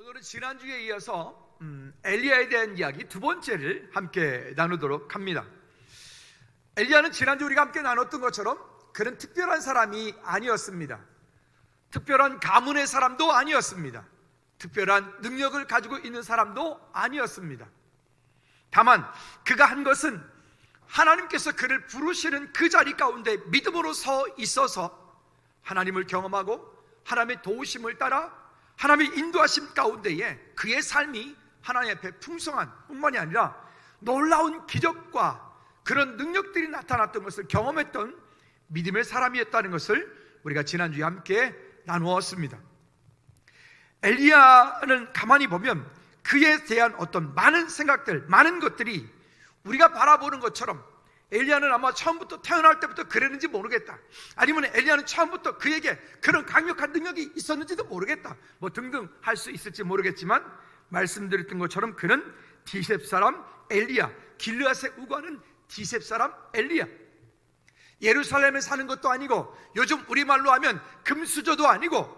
오늘은 지난주에 이어서 엘리야에 대한 이야기 두 번째를 함께 나누도록 합니다. 엘리야는 지난주 우리가 함께 나눴던 것처럼 그는 특별한 사람이 아니었습니다. 특별한 가문의 사람도 아니었습니다. 특별한 능력을 가지고 있는 사람도 아니었습니다. 다만 그가 한 것은 하나님께서 그를 부르시는 그 자리 가운데 믿음으로 서 있어서 하나님을 경험하고 하나님의 도우심을 따라 하나님의 인도하심 가운데에 그의 삶이 하나님 앞에 풍성한 뿐만이 아니라 놀라운 기적과 그런 능력들이 나타났던 것을 경험했던 믿음의 사람이었다는 것을 우리가 지난주에 함께 나누었습니다. 엘리야는 가만히 보면 그에 대한 어떤 많은 생각들, 많은 것들이 우리가 바라보는 것처럼 엘리야는 아마 처음부터 태어날 때부터 그랬는지 모르겠다, 아니면 엘리야는 처음부터 그에게 그런 강력한 능력이 있었는지도 모르겠다, 뭐 등등 할 수 있을지 모르겠지만 말씀드렸던 것처럼 그는 디셉 사람 엘리야, 길르앗에 우거하는 디셉 사람 엘리야, 예루살렘에 사는 것도 아니고 요즘 우리말로 하면 금수저도 아니고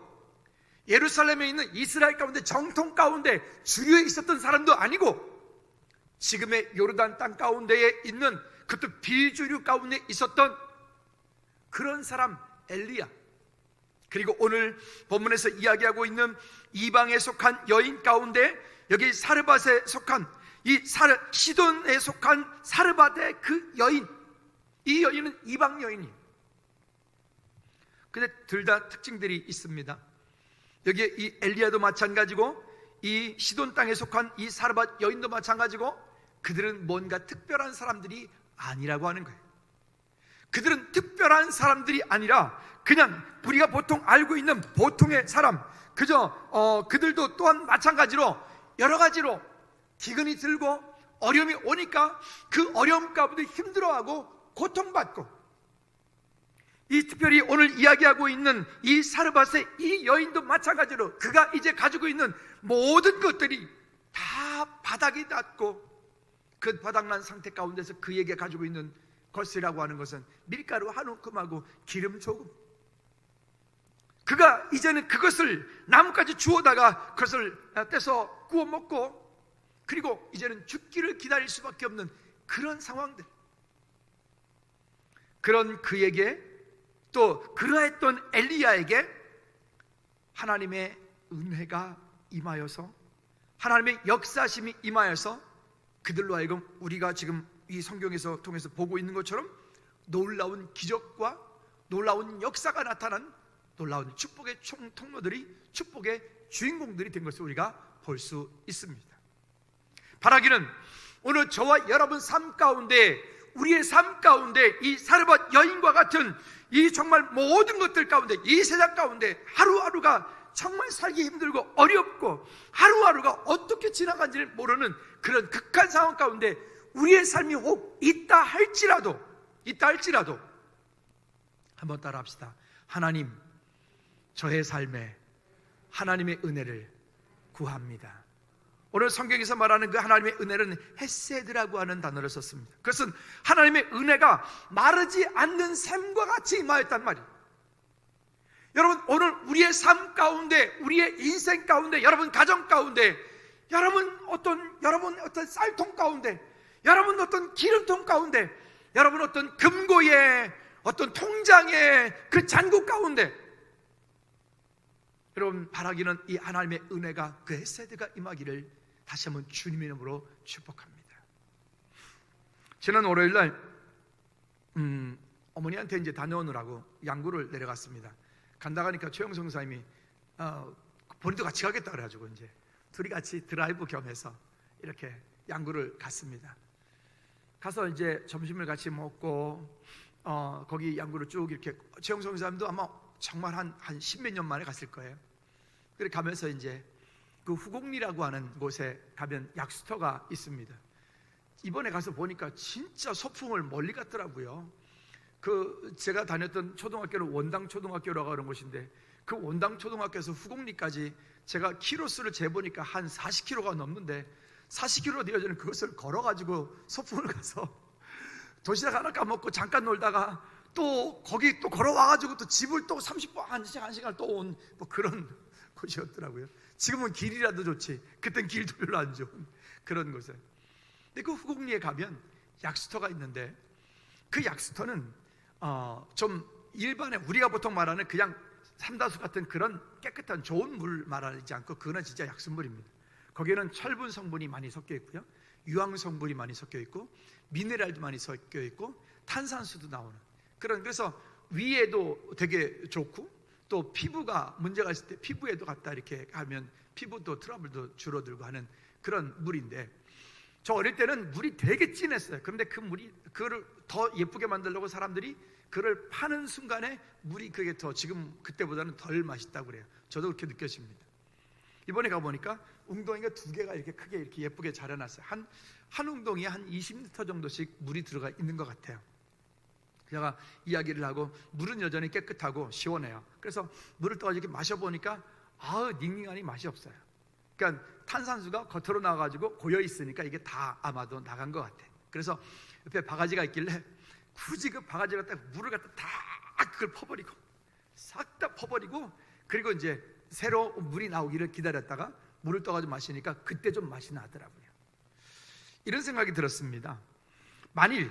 예루살렘에 있는 이스라엘 가운데 정통 가운데 주류에 있었던 사람도 아니고 지금의 요르단 땅 가운데에 있는 그것도 비주류 가운데 있었던 그런 사람 엘리야, 그리고 오늘 본문에서 이야기하고 있는 이방에 속한 여인 가운데 여기 사르밧에 속한 시돈에 속한 사르밧의 그 여인, 이 여인은 이방 여인이에요. 근데 둘 다 특징들이 있습니다. 여기에 이 엘리야도 마찬가지고 이 시돈 땅에 속한 이 사르밧 여인도 마찬가지고 그들은 뭔가 특별한 사람들이 아니라고 하는 거예요. 그들은 특별한 사람들이 아니라 그냥 우리가 보통 알고 있는 보통의 사람, 그저 그들도 또한 마찬가지로 여러 가지로 기근이 들고 어려움이 오니까 그 어려움 가운데 힘들어하고 고통받고, 이 특별히 오늘 이야기하고 있는 이 사르밧의 이 여인도 마찬가지로 그가 이제 가지고 있는 모든 것들이 다 바닥이 닿고 그 바닥난 상태 가운데서 그에게 가지고 있는 것이라고 하는 것은 밀가루 한 움큼하고 기름 조금, 그가 이제는 그것을 나무까지 주워다가 그것을 떼서 구워 먹고 그리고 이제는 죽기를 기다릴 수밖에 없는 그런 상황들, 그런 그에게 또 그러했던 엘리야에게 하나님의 은혜가 임하여서 하나님의 역사심이 임하여서 그들로 하여금 우리가 지금 이 성경에서 통해서 보고 있는 것처럼 놀라운 기적과 놀라운 역사가 나타난 놀라운 축복의 통로들이, 축복의 주인공들이 된 것을 우리가 볼 수 있습니다. 바라기는 오늘 저와 여러분 삶 가운데, 우리의 삶 가운데 이 사르밧 여인과 같은 이 정말 모든 것들 가운데, 이 세상 가운데 하루하루가 정말 살기 힘들고 어렵고 하루하루가 어떻게 지나간지를 모르는 그런 극한 상황 가운데 우리의 삶이 혹 있다 할지라도 한번 따라 합시다. 하나님, 저의 삶에 하나님의 은혜를 구합니다. 오늘 성경에서 말하는 그 하나님의 은혜는 헤세드라고 하는 단어를 썼습니다. 그것은 하나님의 은혜가 마르지 않는 샘과 같이 임하였단 말이에요. 여러분, 오늘 우리의 삶 가운데, 우리의 인생 가운데, 여러분 가정 가운데, 여러분 어떤 쌀통 가운데, 여러분 어떤 기름통 가운데, 여러분 어떤 금고에, 어떤 통장에 그 잔고 가운데 여러분 바라기는 이 하나님의 은혜가, 그 헤세드가 임하기를 다시 한번 주님의 이름으로 축복합니다. 지난 월요일날 어머니한테 이제 다녀오느라고 양구를 내려갔습니다. 간다 가니까 최영성 사님이 본인도 같이 가겠다 그래가지고 이제 둘이 같이 드라이브 겸해서 이렇게 양구를 갔습니다. 가서 이제 점심을 같이 먹고 거기 양구를 쭉 이렇게, 최영성 사님도 아마 정말 한 십몇 년 만에 갔을 거예요. 그래 가면서 이제 그 후곡리라고 하는 곳에 가면 약수터가 있습니다. 이번에 가서 보니까 진짜 소풍을 멀리 갔더라고요. 그 제가 다녔던 초등학교는 원당 초등학교라고 하는 곳인데 그 원당 초등학교에서 후곡리까지 제가 키로수를 재보니까 한 40km가 넘는데 40km 되어지는 그것을 걸어가지고 소풍을 가서 도시락 하나 까먹고 잠깐 놀다가 또 거기 또 걸어와가지고 또 집을 또 30분, 1시간 또 온 뭐 그런 곳이었더라고요. 지금은 길이라도 좋지, 그땐 길도 별로 안 좋은 그런 곳에. 근데 그 후곡리에 가면 약수터가 있는데, 그 약수터는 좀 일반의 우리가 보통 말하는 그냥 삼다수 같은 그런 깨끗한 좋은 물 말하지 않고, 그거는 진짜 약수물입니다. 거기에는 철분 성분이 많이 섞여 있고요, 유황 성분이 많이 섞여 있고, 미네랄도 많이 섞여 있고, 탄산수도 나오는 그런, 그래서 위에도 되게 좋고, 또 피부가 문제가 있을 때 피부에도 갖다 이렇게 하면 피부도 트러블도 줄어들고 하는 그런 물인데, 저 어릴 때는 물이 되게 진했어요. 그런데 그 물이, 그거를 더 예쁘게 만들려고 사람들이 그걸 파는 순간에 물이 그게 더 지금 그때보다는 덜 맛있다고 그래요. 저도 그렇게 느껴집니다. 이번에 가보니까 웅덩이가 두 개가 이렇게 크게 이렇게 예쁘게 잘 해놨어요. 한 웅덩이에 한 20리터 정도씩 물이 들어가 있는 것 같아요. 제가 이야기를 하고, 물은 여전히 깨끗하고 시원해요. 그래서 물을 떠서 이렇게 마셔보니까 닝닝하니 맛이 없어요. 그러니까 탄산수가 겉으로 나와가지고 고여 있으니까 이게 다 아마도 나간 것 같아. 그래서 옆에 바가지가 있길래 굳이 그 바가지를 갖다 물을 갖다 다 그걸 퍼버리고, 싹 다 퍼버리고, 그리고 이제 새로 물이 나오기를 기다렸다가 물을 떠가지고 마시니까 그때 좀 맛이 나더라고요. 이런 생각이 들었습니다. 만일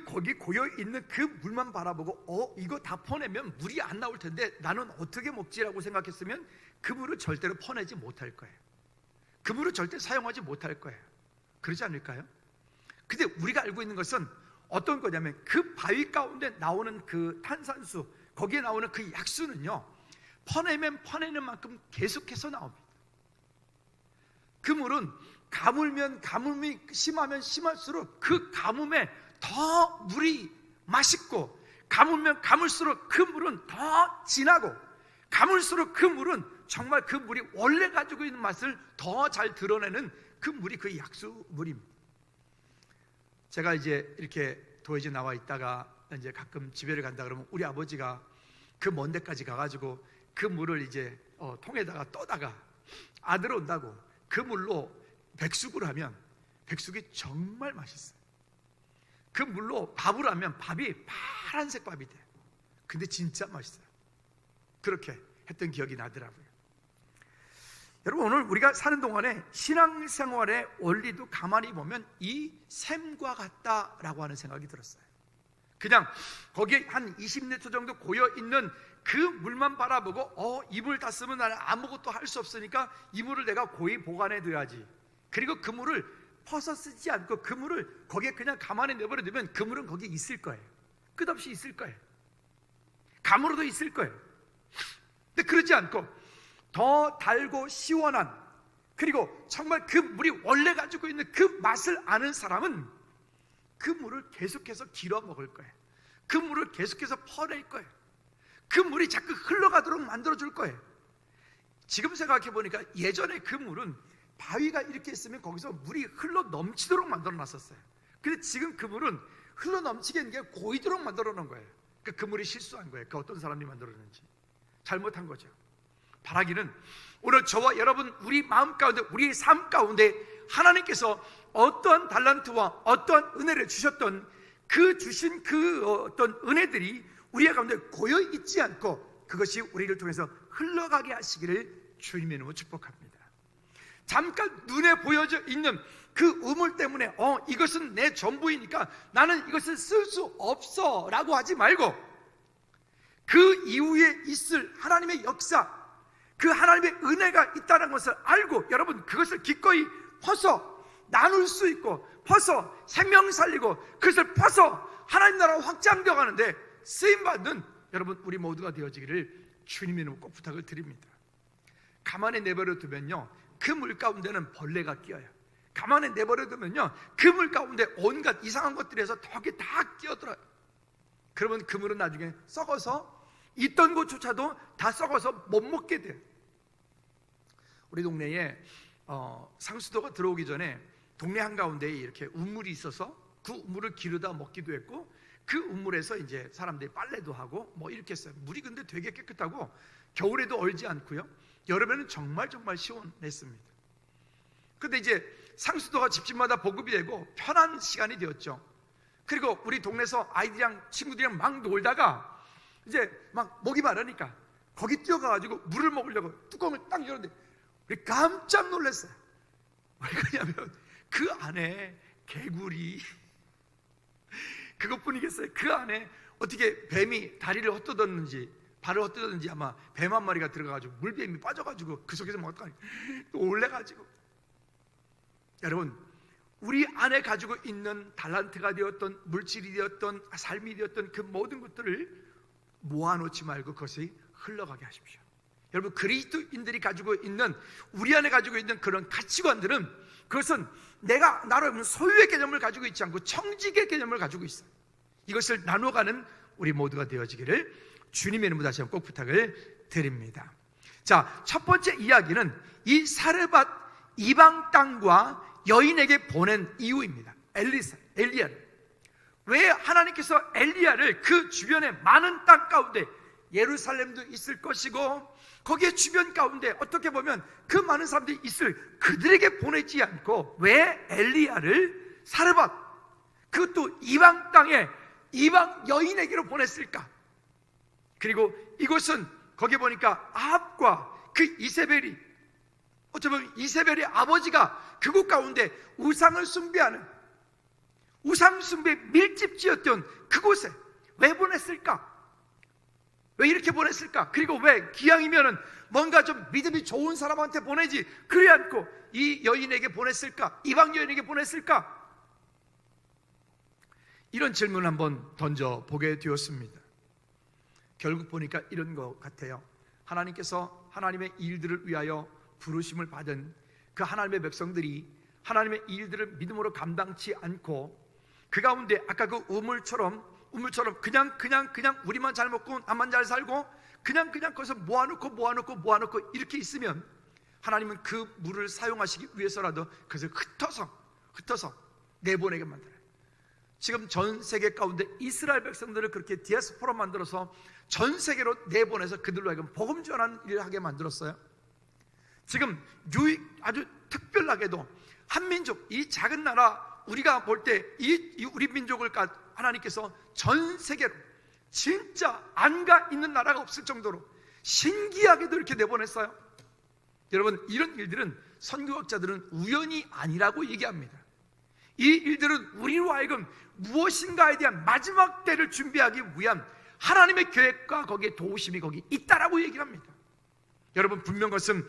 거기 고여 있는 그 물만 바라보고 이거 다 퍼내면 물이 안 나올 텐데 나는 어떻게 먹지라고 생각했으면 그 물을 절대로 퍼내지 못할 거예요. 그 물을 절대 사용하지 못할 거예요. 그러지 않을까요? 근데 우리가 알고 있는 것은 어떤 거냐면, 그 바위 가운데 나오는 그 탄산수, 거기에 나오는 그 약수는요, 퍼내면 퍼내는 만큼 계속해서 나옵니다. 그 물은 가뭄이 심하면 심할수록 그 가뭄에 더 물이 맛있고, 가물면 가물수록 그 물은 더 진하고, 가물수록 그 물은 정말 그 물이 원래 가지고 있는 맛을 더 잘 드러내는 그 물이 그 약수물입니다. 제가 이제 이렇게 도회지 나와 있다가 이제 가끔 집에를 간다 그러면 우리 아버지가 그 먼 데까지 가가지고 그 물을 이제 통에다가 떠다가 아들 온다고 그 물로 백숙을 하면 백숙이 정말 맛있어요. 그 물로 밥을 하면 밥이 파란색 밥이 돼요. 근데 진짜 맛있어요. 그렇게 했던 기억이 나더라고요. 여러분, 오늘 우리가 사는 동안에 신앙생활의 원리도 가만히 보면 이 샘과 같다라고 하는 생각이 들었어요. 그냥 거기에 한 20리터 정도 고여있는 그 물만 바라보고 이 물 다 쓰면 나는 아무것도 할 수 없으니까 이 물을 내가 고이 보관해 둬야지. 그리고 그 물을 퍼서 쓰지 않고 그 물을 거기에 그냥 가만히 내버려 두면 그 물은 거기에 있을 거예요. 끝없이 있을 거예요. 감으로도 있을 거예요. 근데 그러지 않고 더 달고 시원한, 그리고 정말 그 물이 원래 가지고 있는 그 맛을 아는 사람은 그 물을 계속해서 길어 먹을 거예요. 그 물을 계속해서 퍼낼 거예요. 그 물이 자꾸 흘러가도록 만들어줄 거예요. 지금 생각해 보니까 예전에 그 물은 바위가 이렇게 있으면 거기서 물이 흘러 넘치도록 만들어 놨었어요. 근데 지금 그 물은 흘러 넘치게 하는 게 고이도록 만들어 놓은 거예요. 그러니까 그 물이 실수한 거예요. 그 어떤 사람이 만들었는지 잘못한 거죠. 바라기는 오늘 저와 여러분, 우리 마음 가운데, 우리 삶 가운데 하나님께서 어떠한 달란트와 어떠한 은혜를 주셨던 그 주신 그 어떤 은혜들이 우리 가운데 고여 있지 않고 그것이 우리를 통해서 흘러가게 하시기를 주님의 이름으로 축복합니다. 잠깐 눈에 보여져 있는 그 우물 때문에 이것은 내 전부이니까 나는 이것을 쓸 수 없어 라고 하지 말고, 그 이후에 있을 하나님의 역사, 그 하나님의 은혜가 있다는 것을 알고 여러분 그것을 기꺼이 퍼서 나눌 수 있고, 퍼서 생명 살리고, 그것을 퍼서 하나님 나라가 확장되어 가는데 쓰임받는 여러분 우리 모두가 되어지기를 주님의 이름으로 꼭 부탁을 드립니다. 가만히 내버려 두면요, 그 물 가운데는 벌레가 끼어요. 가만히 내버려 두면요, 그 물 가운데 온갖 이상한 것들에서 거기 다 끼어들어요. 그러면 그 물은 나중에 썩어서 있던 곳조차도 다 썩어서 못 먹게 돼요. 우리 동네에 상수도가 들어오기 전에 동네 한가운데에 이렇게 우물이 있어서 그 우물을 기르다 먹기도 했고, 그 우물에서 이제 사람들이 빨래도 하고 뭐 이렇게 했어요. 물이 근데 되게 깨끗하고 겨울에도 얼지 않고요, 여름에는 정말 시원했습니다. 근데 이제 상수도가 집집마다 보급이 되고 편한 시간이 되었죠. 그리고 우리 동네에서 아이들이랑 친구들이랑 막 놀다가 이제 막 목이 마르니까 거기 뛰어가가지고 물을 먹으려고 뚜껑을 딱 열었는데 우리 깜짝 놀랐어요. 왜 그러냐면 그 안에 개구리 그것뿐이겠어요. 그 안에 어떻게 뱀이 다리를 헛뜯었는지 발을 헛뜯었는지 아마 뱀 한 마리가 들어가가지고 물뱀이 빠져가지고 그 속에서 뭐 어떡하니 또 올래가지고. 여러분, 우리 안에 가지고 있는 달란트가 되었던 물질이 되었던 삶이 되었던 그 모든 것들을 모아놓지 말고 그것이 흘러가게 하십시오. 여러분, 그리스도인들이 가지고 있는, 우리 안에 가지고 있는 그런 가치관들은 그것은 내가 나로 소유의 개념을 가지고 있지 않고 청직의 개념을 가지고 있어요. 이것을 나눠가는 우리 모두가 되어지기를 주님의 이름으로 다시 한번 꼭 부탁을 드립니다. 자, 첫 번째 이야기는 이 사르밧 이방 땅과 여인에게 보낸 이유입니다. 엘리야를. 왜 하나님께서 엘리야를 그 주변의 많은 땅 가운데, 예루살렘도 있을 것이고 거기에 주변 가운데 어떻게 보면 그 많은 사람들이 있을 그들에게 보내지 않고 왜 엘리야를 사르밧, 그것도 이방 땅에 이방 여인에게로 보냈을까? 그리고 이곳은 거기 보니까 아합과 그 이세벨이, 어쩌면 이세벨의 아버지가 그곳 가운데 우상을 숭배하는, 우상 숭배 밀집지였던 그곳에 왜 보냈을까? 왜 이렇게 보냈을까? 그리고 왜 기왕이면은 뭔가 좀 믿음이 좋은 사람한테 보내지 그래 않고 이 여인에게 보냈을까? 이방 여인에게 보냈을까? 이런 질문을 한번 던져보게 되었습니다. 결국 보니까 이런 것 같아요. 하나님께서 하나님의 일들을 위하여 부르심을 받은 그 하나님의 백성들이 하나님의 일들을 믿음으로 감당치 않고 그 가운데 아까 그 우물처럼 그냥 우리만 잘 먹고 나만 잘 살고 그냥 거기서 모아놓고 이렇게 있으면 하나님은 그 물을 사용하시기 위해서라도 그것을 흩어서 내보내게 만들어요. 지금 전 세계 가운데 이스라엘 백성들을 그렇게 디아스포라 만들어서 전 세계로 내보내서 그들로 하여금 복음 전하는 일을 하게 만들었어요. 지금 아주 특별하게도 한민족, 이 작은 나라, 우리가 볼 때 우리 민족을 하나님께서 전 세계로 진짜 안가 있는 나라가 없을 정도로 신기하게도 이렇게 내보냈어요. 여러분, 이런 일들은 선교학자들은 우연이 아니라고 얘기합니다. 이 일들은 우리로 하여금 무엇인가에 대한 마지막 때를 준비하기 위한 하나님의 계획과 거기에 도우심이 거기 있다라고 얘기를 합니다. 여러분, 분명한 것은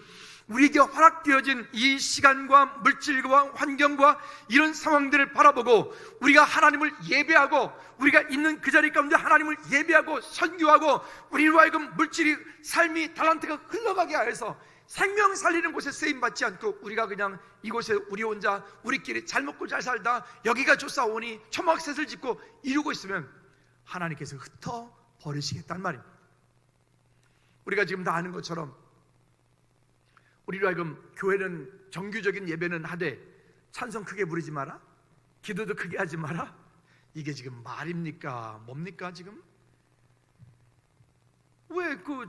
우리에게 허락되어진 이 시간과 물질과 환경과 이런 상황들을 바라보고 우리가 하나님을 예배하고 우리가 있는 그 자리 가운데 하나님을 예배하고 선교하고 우리로 하여금 물질이, 삶이, 달란트가 흘러가게 하여서 생명 살리는 곳에 쓰임받지 않고 우리가 그냥 이곳에 우리 혼자 우리끼리 잘 먹고 잘 살다 여기가 좋사오니 초막셋을 짓고 이루고 있으면 하나님께서 흩어버리시겠다는 말입니다. 우리가 지금 다 아는 것처럼 우리로 하여금 교회는 정규적인 예배는 하되 찬송 크게 부르지 마라, 기도도 크게 하지 마라, 이게 지금 말입니까? 뭡니까 지금? 왜 그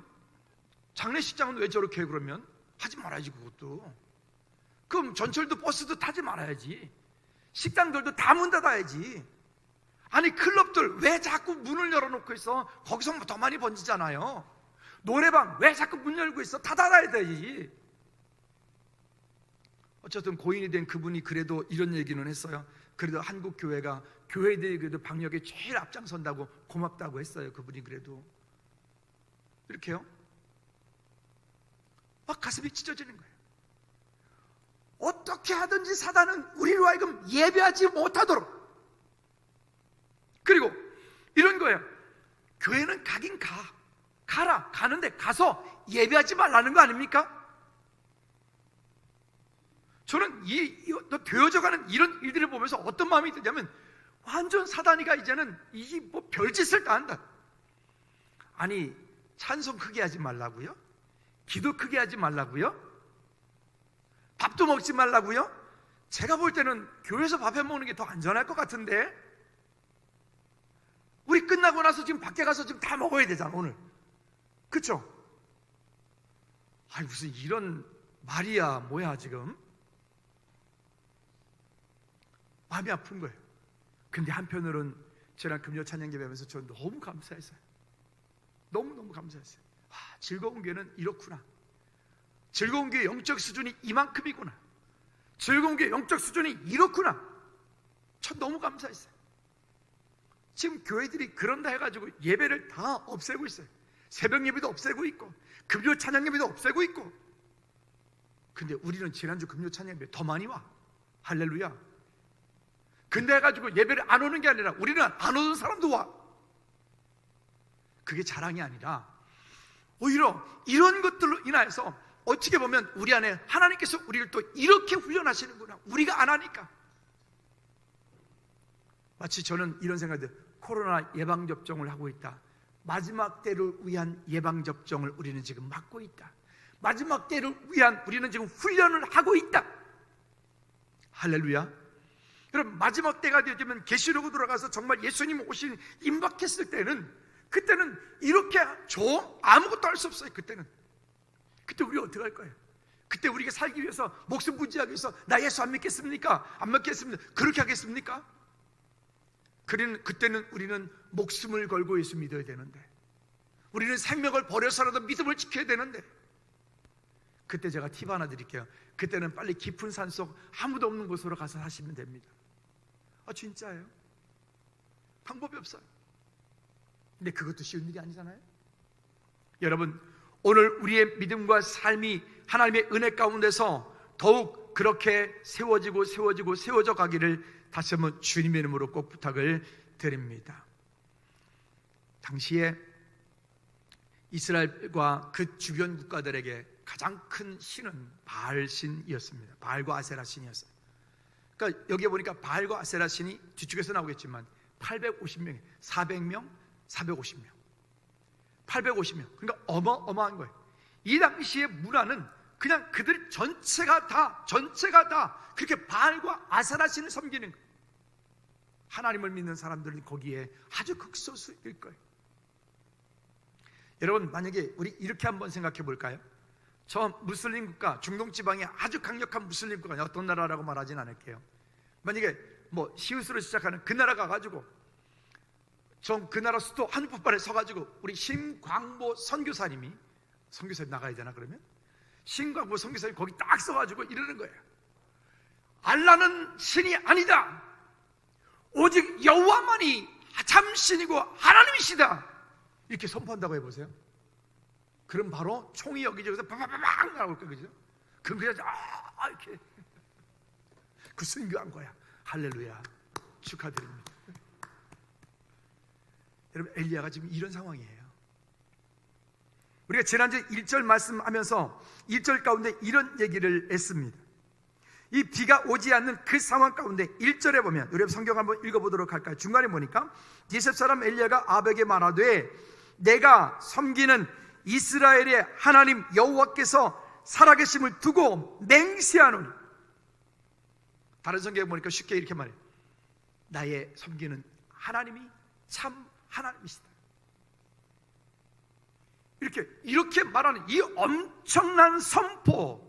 장례식장은 왜 저렇게 해? 그러면 하지 말아야지. 그것도 그럼 전철도 버스도 타지 말아야지. 식당들도 다 문 닫아야지. 아니 클럽들 왜 자꾸 문을 열어놓고 있어? 거기서 더 많이 번지잖아요. 노래방 왜 자꾸 문 열고 있어? 다 닫아야 되지. 어쨌든 고인이 된 그분이 그래도 이런 얘기는 했어요. 그래도 한국 교회가 교회들이 그래도 방역에 제일 앞장선다고 고맙다고 했어요. 그분이 그래도 이렇게요. 막 가슴이 찢어지는 거예요. 어떻게 하든지 사단은 우리로 하여금 예배하지 못하도록, 그리고 이런 거예요. 교회는 가긴 가라. 가는데 가서 예배하지 말라는 거 아닙니까? 저는 되어져가는 이런 일들을 보면서 어떤 마음이 드냐면 완전 사단이가 이제는 이 뭐 별짓을 다 한다. 아니 찬송 크게 하지 말라고요? 기도 크게 하지 말라고요? 밥도 먹지 말라고요? 제가 볼 때는 교회에서 밥 해 먹는 게 더 안전할 것 같은데. 우리 끝나고 나서 지금 밖에 가서 지금 다 먹어야 되잖아 오늘. 그쵸? 아니 무슨 이런 말이야 뭐야 지금. 마음이 아픈 거예요. 근데 한편으로는 저랑 금요 찬양 예배하면서 저 너무 감사했어요. 너무너무 감사했어요. 즐거운 교회는 이렇구나. 즐거운 교회 영적 수준이 이만큼이구나, 즐거운 교회 영적 수준이 이렇구나. 전 너무 감사했어요. 지금 교회들이 그런다 해가지고 예배를 다 없애고 있어요. 새벽 예배도 없애고 있고 금요 찬양 예배도 없애고 있고. 근데 우리는 지난주 금요 찬양 예배 더 많이 와. 할렐루야. 근데 해가지고 예배를 안 오는 게 아니라 우리는 안 오는 사람도 와. 그게 자랑이 아니라 오히려 이런 것들로 인하여서 어떻게 보면 우리 안에 하나님께서 우리를 또 이렇게 훈련하시는구나, 우리가 안 하니까. 마치 저는 이런 생각이 들어요. 코로나 예방접종을 하고 있다. 마지막 때를 위한 예방접종을 우리는 지금 맞고 있다. 마지막 때를 위한 우리는 지금 훈련을 하고 있다. 할렐루야. 여러분, 마지막 때가 되면 계시록으로 돌아가서 정말 예수님 오신 임박했을 때는, 그때는 이렇게 아무것도 할 수 없어요. 그때 우리 어떻게 할 거예요? 그때 우리가 살기 위해서, 목숨 부지하기 위해서 나 예수 안 믿겠습니까? 안 믿겠습니까? 그렇게 하겠습니까? 그때는 우리는 목숨을 걸고 예수 믿어야 되는데, 우리는 생명을 버려서라도 믿음을 지켜야 되는데, 그때 제가 팁 하나 드릴게요. 그때는 빨리 깊은 산속 아무도 없는 곳으로 가서 사시면 됩니다. 아, 진짜예요? 방법이 없어요. 근데 그것도 쉬운 일이 아니잖아요. 여러분, 오늘 우리의 믿음과 삶이 하나님의 은혜 가운데서 더욱 그렇게 세워져 가기를 다시 한번 주님의 이름으로 꼭 부탁을 드립니다. 당시에 이스라엘과 그 주변 국가들에게 가장 큰 신은 바알신이었습니다. 바알과 아세라 신이었어요. 그러니까 여기에 보니까 바알과 아세라 신이 뒤쪽에서 나오겠지만 850명, 400명, 450명, 850명. 그러니까 어마어마한 거예요. 이 당시의 문화는 그냥 그들 전체가 다 그렇게 바알과 아세라 신을 섬기는 거예요. 하나님을 믿는 사람들은 거기에 아주 극소수일 거예요. 여러분, 만약에 우리 이렇게 한번 생각해 볼까요? 저 무슬림 국가, 중동 지방에 아주 강력한 무슬림 국가, 어떤 나라라고 말하진 않을게요. 만약에 시우스로 시작하는 그 나라 가가지고 그 나라 수도 한복판에 서가지고 우리 신광보 선교사님이 나가야 되나? 그러면 신광보 선교사님 거기 딱 서가지고 이러는 거예요. 알라는 신이 아니다. 오직 여호와만이 참 신이고 하나님이시다. 이렇게 선포한다고 해보세요. 그럼 바로 총이 여기저기서 팡팡팡 나올 거예요. 그죠? 그럼 그냥 이렇게 그 순교한 거야. 할렐루야. 축하드립니다. 여러분, 엘리야가 지금 이런 상황이에요. 우리가 지난주에 1절 말씀하면서 1절 가운데 이런 얘기를 했습니다. 이 비가 오지 않는 그 상황 가운데 1절에 보면, 우리 성경 한번 읽어보도록 할까요? 중간에 보니까 디셉 사람 엘리야가 아합에게 말하되 내가 섬기는 이스라엘의 하나님 여호와께서 살아계심을 두고 맹세하노니. 다른 성경에 보니까 쉽게 이렇게 말해요. 나의 섬기는 하나님이 참 하나님이시다. 이렇게 말하는 이 엄청난 선포,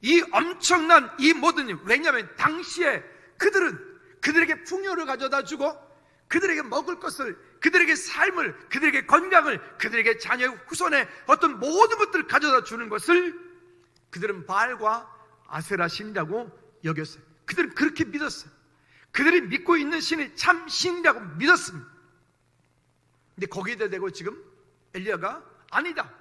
이 엄청난 이 모든 일. 왜냐하면 당시에 그들에게 풍요를 가져다 주고, 그들에게 먹을 것을, 그들에게 삶을, 그들에게 건강을, 그들에게 자녀의 후손의 어떤 모든 것들을 가져다 주는 것을 그들은 바알과 아세라 신이라고 여겼어요. 그들은 그렇게 믿었어요. 그들이 믿고 있는 신이 참 신이라고 믿었습니다. 근데 거기에다 대고 지금 엘리야가 아니다,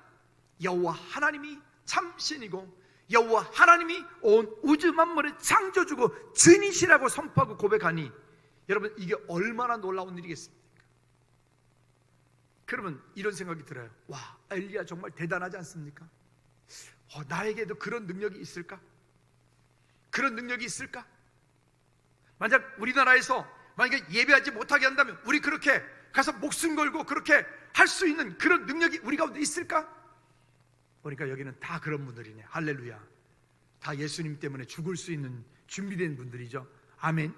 여호와 하나님이 참 신이고 여호와 하나님이 온 우주 만물을 창조주고 주이시라고 선포하고 고백하니, 여러분, 이게 얼마나 놀라운 일이겠습니까? 그러면 이런 생각이 들어요. 와, 엘리야 정말 대단하지 않습니까? 나에게도 그런 능력이 있을까? 그런 능력이 있을까? 만약 우리나라에서 만약에 예배하지 못하게 한다면 우리 그렇게 가서 목숨 걸고 그렇게 할 수 있는 그런 능력이 우리 가운데 있을까? 보니까 여기는 다 그런 분들이네. 할렐루야. 다 예수님 때문에 죽을 수 있는 준비된 분들이죠. 아멘.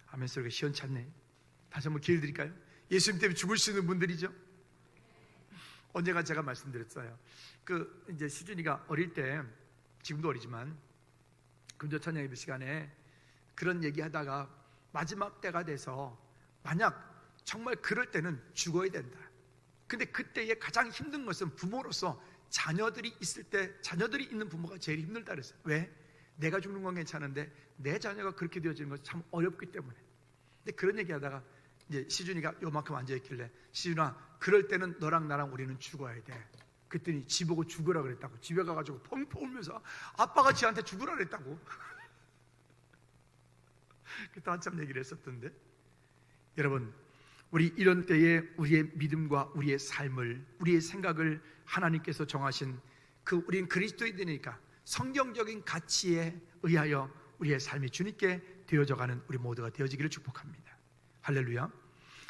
아멘 소리가 시원찮네. 다시 한번 기회를 드릴까요? 예수님 때문에 죽을 수 있는 분들이죠. 언젠가 제가 말씀드렸어요. 이제 수준이가 어릴 때, 지금도 어리지만 금요 찬양 예배 시간에 그런 얘기하다가 마지막 때가 돼서 만약 정말 그럴 때는 죽어야 된다. 근데 그때의 가장 힘든 것은 부모로서 자녀들이 있을 때 자녀들이 있는 부모가 제일 힘들다 그랬어요. 왜? 내가 죽는 건 괜찮은데 내 자녀가 그렇게 되어지는 건 참 어렵기 때문에. 근데 그런 얘기하다가 이제 시준이가 요만큼 앉아있길래, 시준아, 그럴 때는 너랑 나랑 우리는 죽어야 돼. 그랬더니 지 보고 죽으라 그랬다고. 집에 가가지고 펑펑 울면서 아빠가 지한테 죽으라 그랬다고. 그때 한참 얘기를 했었던데, 여러분, 우리 이런 때에 우리의 믿음과 우리의 삶을, 우리의 생각을 하나님께서 정하신 우리는 그리스도인이니까 성경적인 가치에 의하여 우리의 삶이 주님께 되어져가는 우리 모두가 되어지기를 축복합니다. 할렐루야.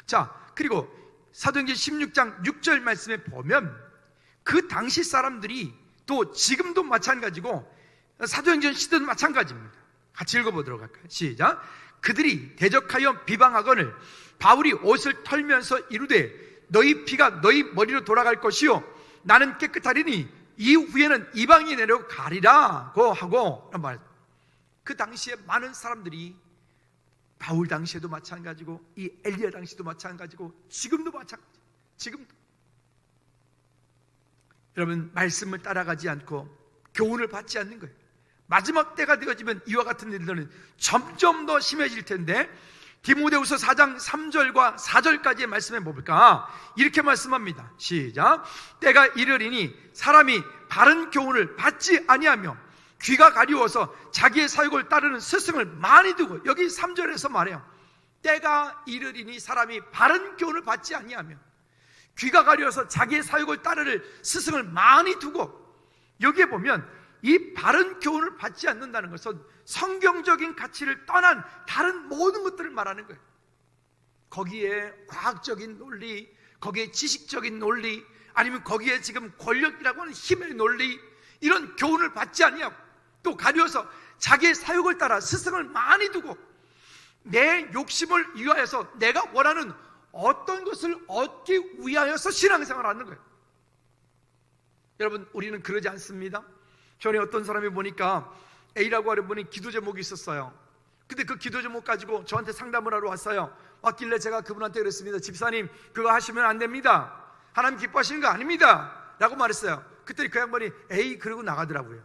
자, 그리고 사도행전 16장 6절 말씀에 보면 그 당시 사람들이 또 지금도 마찬가지고 사도행전 시대도 마찬가지입니다. 같이 읽어보도록 할까요? 시작. 그들이 대적하여 비방하거늘 바울이 옷을 털면서 이르되 너희 피가 너희 머리로 돌아갈 것이요 나는 깨끗하리니 이후에는 이방이 내려가리라고 하고, 그 당시에 많은 사람들이, 바울 당시에도 마찬가지고 이 엘리야 당시도 마찬가지고 지금도 마찬가지. 지금도 여러분, 말씀을 따라가지 않고 교훈을 받지 않는 거예요. 마지막 때가 되어지면 이와 같은 일들은 점점 더 심해질 텐데, 디모데후서 4장 3절과 4절까지의 말씀에 볼까? 이렇게 말씀합니다. 시작. 때가 이르리니 사람이 바른 교훈을 받지 아니하며 귀가 가리워서 자기의 사욕을 따르는 스승을 많이 두고, 여기 3절에서 말해요. 때가 이르리니 사람이 바른 교훈을 받지 아니하며 귀가 가리워서 자기의 사욕을 따르는 스승을 많이 두고, 여기에 보면 이 바른 교훈을 받지 않는다는 것은 성경적인 가치를 떠난 다른 모든 것들을 말하는 거예요. 거기에 과학적인 논리, 거기에 지식적인 논리, 아니면 거기에 지금 권력이라고 하는 힘의 논리, 이런 교훈을 받지 아니하고 또 가려서 자기의 사욕을 따라 스승을 많이 두고 내 욕심을 위하여서 내가 원하는 어떤 것을 얻기 위하여서 신앙생활을 하는 거예요. 여러분, 우리는 그러지 않습니다. 전에 어떤 사람이 보니까 A라고 하는 분이 기도 제목이 있었어요. 근데 그 기도 제목 가지고 저한테 상담을 하러 왔어요. 왔길래 제가 그분한테 그랬습니다. 집사님, 그거 하시면 안 됩니다. 하나님 기뻐하시는 거 아닙니다 라고 말했어요. 그때 그 양반이 A 그러고 나가더라고요.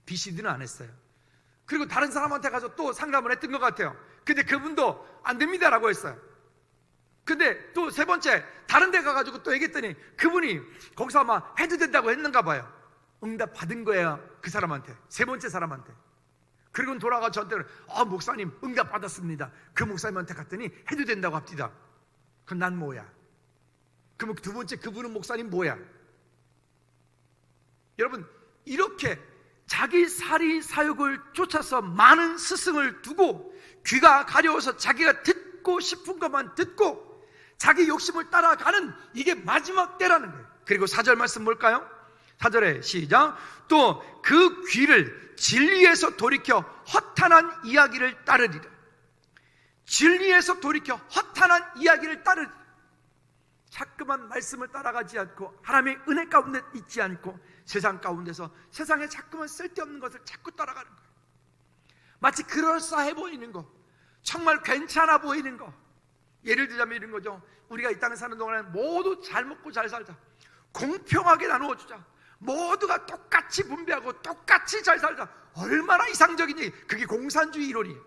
BCD는 안 했어요. 그리고 다른 사람한테 가서 또 상담을 했던 것 같아요. 근데 그분도 안 됩니다 라고 했어요. 근데 또 세 번째 다른 데 가가지고 또 얘기했더니 그분이 거기서 아마 해도 된다고 했는가 봐요. 응답 받은 거예요, 그 사람한테. 세 번째 사람한테. 그리고 돌아가 저한테 목사님 응답 받았습니다. 그 목사님한테 갔더니 해도 된다고 합디다. 그럼 난 뭐야? 그럼 두 번째 그분은 목사님 뭐야? 여러분, 이렇게 자기 사리 사욕을 쫓아서 많은 스승을 두고 귀가 가려워서 자기가 듣고 싶은 것만 듣고 자기 욕심을 따라가는, 이게 마지막 때라는 거예요. 그리고 4절 말씀 볼까요? 4절에 시작. 또 그 귀를 진리에서 돌이켜 허탄한 이야기를 따르리라. 진리에서 돌이켜 허탄한 이야기를 따르리라. 자꾸만 말씀을 따라가지 않고 하나님의 은혜 가운데 있지 않고 세상 가운데서 세상에 자꾸만 쓸데없는 것을 자꾸 따라가는 거예요. 마치 그럴싸해 보이는 거, 정말 괜찮아 보이는 거. 예를 들자면 이런 거죠. 우리가 이 땅에 사는 동안에 모두 잘 먹고 잘 살자, 공평하게 나누어주자, 모두가 똑같이 분배하고 똑같이 잘 살자. 얼마나 이상적인 얘기. 그게 공산주의 이론이에요.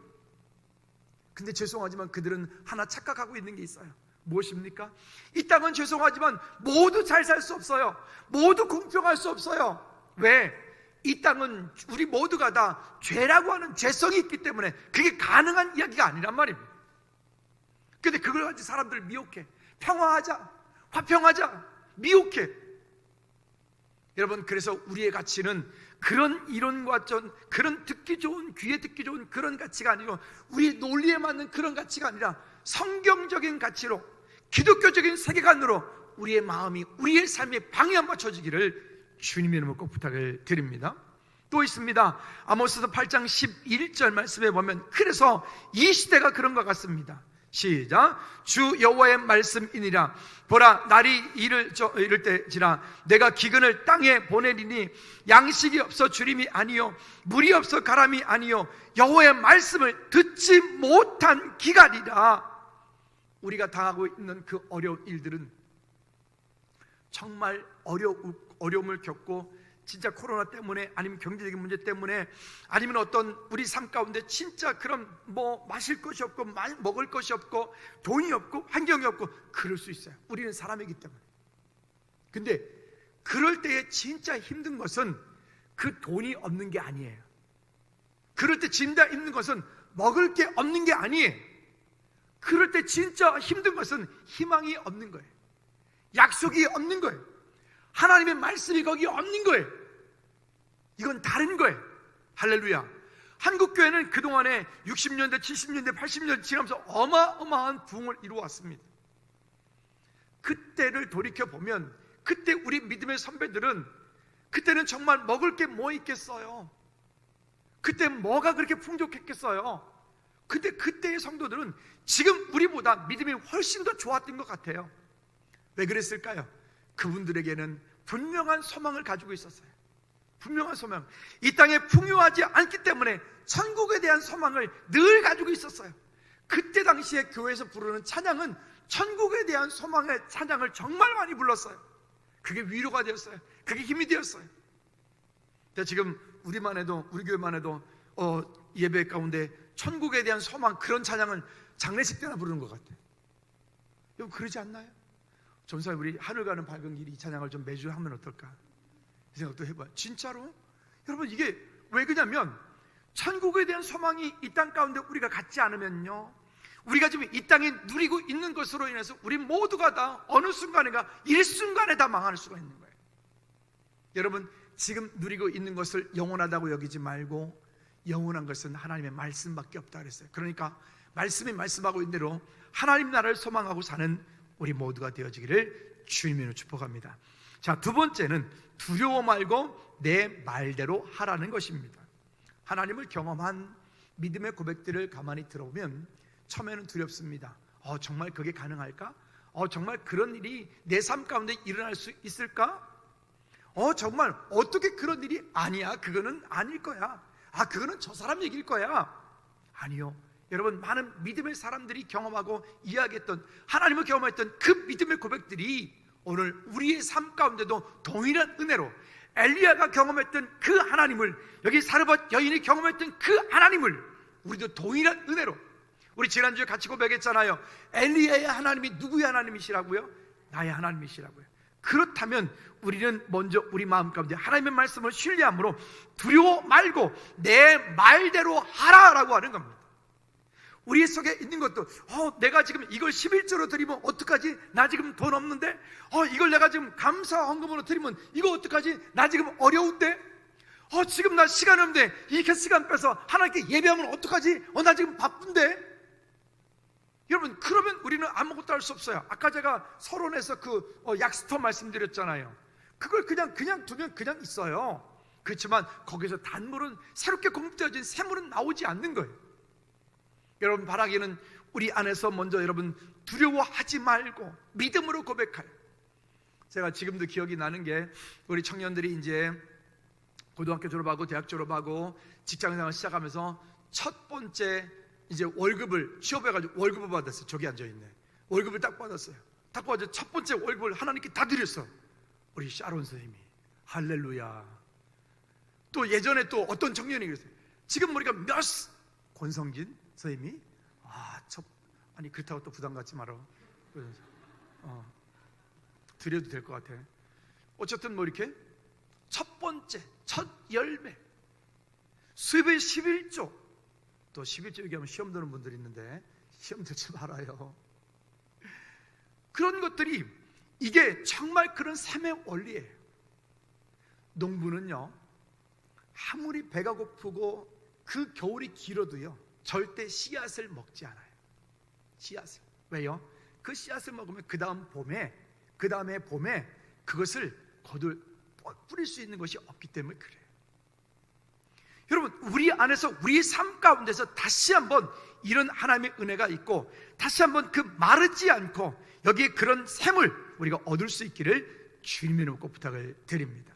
근데 죄송하지만 그들은 하나 착각하고 있는 게 있어요. 무엇입니까? 이 땅은 죄송하지만 모두 잘 살 수 없어요. 모두 공평할 수 없어요. 왜? 이 땅은 우리 모두가 다 죄라고 하는 죄성이 있기 때문에 그게 가능한 이야기가 아니란 말입니다. 근데 그걸 가지고 사람들 미혹해. 평화하자, 화평하자, 미혹해. 여러분, 그래서 우리의 가치는 그런 이론과 그런 듣기 좋은, 귀에 듣기 좋은 그런 가치가 아니고 우리의 논리에 맞는 그런 가치가 아니라 성경적인 가치로, 기독교적인 세계관으로 우리의 마음이, 우리의 삶에 방향 맞춰지기를 주님의 이름으로 꼭 부탁을 드립니다. 또 있습니다. 아모스서 8장 11절 말씀에 보면 그래서 이 시대가 그런 것 같습니다. 시작. 주 여호와의 말씀이니라. 보라, 날이 이를 때지라 내가 기근을 땅에 보내리니 양식이 없어 주림이 아니요 물이 없어 가람이 아니요 여호와의 말씀을 듣지 못한 기간이라. 우리가 당하고 있는 그 어려운 일들은 정말 어려움을 겪고 진짜 코로나 때문에 아니면 경제적인 문제 때문에 아니면 어떤 우리 삶 가운데 진짜 그런 마실 것이 없고 먹을 것이 없고 돈이 없고 환경이 없고 그럴 수 있어요. 우리는 사람이기 때문에. 근데 그럴 때에 진짜 힘든 것은 그 돈이 없는 게 아니에요. 그럴 때 진짜 힘든 것은 먹을 게 없는 게 아니에요. 그럴 때 진짜 힘든 것은 희망이 없는 거예요. 약속이 없는 거예요. 하나님의 말씀이 거기 없는 거예요. 이건 다른 거예요. 할렐루야. 한국교회는 그동안에 60년대, 70년대, 80년대 지나면서 어마어마한 부흥을 이루어왔습니다. 그때를 돌이켜보면 그때 우리 믿음의 선배들은 그때는 정말 먹을 게 뭐 있겠어요? 그때 뭐가 그렇게 풍족했겠어요? 근데 그때의 성도들은 지금 우리보다 믿음이 훨씬 더 좋았던 것 같아요. 왜 그랬을까요? 그분들에게는 분명한 소망을 가지고 있었어요. 분명한 소망. 이 땅에 풍요하지 않기 때문에 천국에 대한 소망을 늘 가지고 있었어요. 그때 당시에 교회에서 부르는 찬양은 천국에 대한 소망의 찬양을 정말 많이 불렀어요. 그게 위로가 되었어요. 그게 힘이 되었어요. 지금 우리 교회만 해도 예배 가운데 천국에 대한 소망, 그런 찬양은 장례식 때나 부르는 것 같아요. 여러분 그러지 않나요? 전사님, 우리 하늘 가는 밝은 길 이 찬양을 좀 매주 하면 어떨까? 이 생각도 해봐요. 진짜로? 여러분 이게 왜 그러냐면 천국에 대한 소망이 이 땅 가운데 우리가 갖지 않으면요, 우리가 지금 이 땅에 누리고 있는 것으로 인해서 우리 모두가 다 어느 순간에가 일순간에 다 망할 수가 있는 거예요. 여러분 지금 누리고 있는 것을 영원하다고 여기지 말고 영원한 것은 하나님의 말씀밖에 없다 그랬어요. 그러니까 말씀이 말씀하고 있는 대로 하나님 나라를 소망하고 사는 우리 모두가 되어지기를 주님으로 축복합니다. 자, 두 번째는 두려워 말고 내 말대로 하라는 것입니다. 하나님을 경험한 믿음의 고백들을 가만히 들어보면 처음에는 두렵습니다. 정말 그게 가능할까? 정말 그런 일이 내 삶 가운데 일어날 수 있을까? 정말 어떻게 그런 일이 아니야, 그거는 아닐 거야. 그거는 저 사람 얘기일 거야. 아니요. 여러분, 많은 믿음의 사람들이 경험하고 이야기했던, 하나님을 경험했던 그 믿음의 고백들이 오늘 우리의 삶 가운데도 동일한 은혜로 엘리야가 경험했던 그 하나님을, 여기 사르밧 여인이 경험했던 그 하나님을 우리도 동일한 은혜로, 우리 지난주에 같이 고백했잖아요. 엘리야의 하나님이 누구의 하나님이시라고요? 나의 하나님이시라고요. 그렇다면 우리는 먼저 우리 마음 가운데 하나님의 말씀을 신뢰함으로 두려워 말고 내 말대로 하라라고 하는 겁니다. 우리 속에 있는 것도 내가 지금 이걸 11조로 드리면 어떡하지? 나 지금 돈 없는데? 이걸 내가 지금 감사 헌금으로 드리면 이거 어떡하지? 나 지금 어려운데? 지금 나 시간 없는데 이렇게 시간 빼서 하나님께 예배하면 어떡하지? 나 지금 바쁜데? 여러분, 그러면 우리는 아무것도 할 수 없어요. 아까 제가 서론에서 그 약스터 말씀드렸잖아요. 그걸 그냥 두면 그냥 있어요. 그렇지만 거기서 단물은, 새롭게 공급되어진 샘물은 나오지 않는 거예요. 여러분, 바라기는 우리 안에서 먼저 여러분 두려워하지 말고 믿음으로 고백할. 제가 지금도 기억이 나는 게, 우리 청년들이 이제 고등학교 졸업하고 대학 졸업하고 직장생활 시작하면서 첫 번째 이제 월급을 취업해가지고 월급을 받았어요. 저기 앉아있네. 월급을 딱 받았어요. 딱 받아서 첫 번째 월급을 하나님께 다 드렸어. 우리 샤론 선생님이. 할렐루야. 또 예전에 또 어떤 청년이 그랬어요. 지금 우리가 권성진 선생님이 아니 그렇다고 또 부담 갖지 마라. 드려도 될 것 같아. 어쨌든 이렇게 첫 번째, 첫 열매, 수입의 11조. 또 11조 얘기하면 시험 드는 분들이 있는데 시험 들지 말아요. 그런 것들이, 이게 정말 그런 샘의 원리예요. 농부는요, 아무리 배가 고프고 그 겨울이 길어도요 절대 씨앗을 먹지 않아요. 씨앗을. 왜요? 그 씨앗을 먹으면 그 다음에 봄에 그것을 뿌릴 수 있는 것이 없기 때문에 그래요. 여러분, 우리 안에서 우리 삶 가운데서 다시 한번 이런 하나님의 은혜가 있고, 다시 한번 그 마르지 않고 여기에 그런 샘을 우리가 얻을 수 있기를 주님의 이름으로 부탁을 드립니다.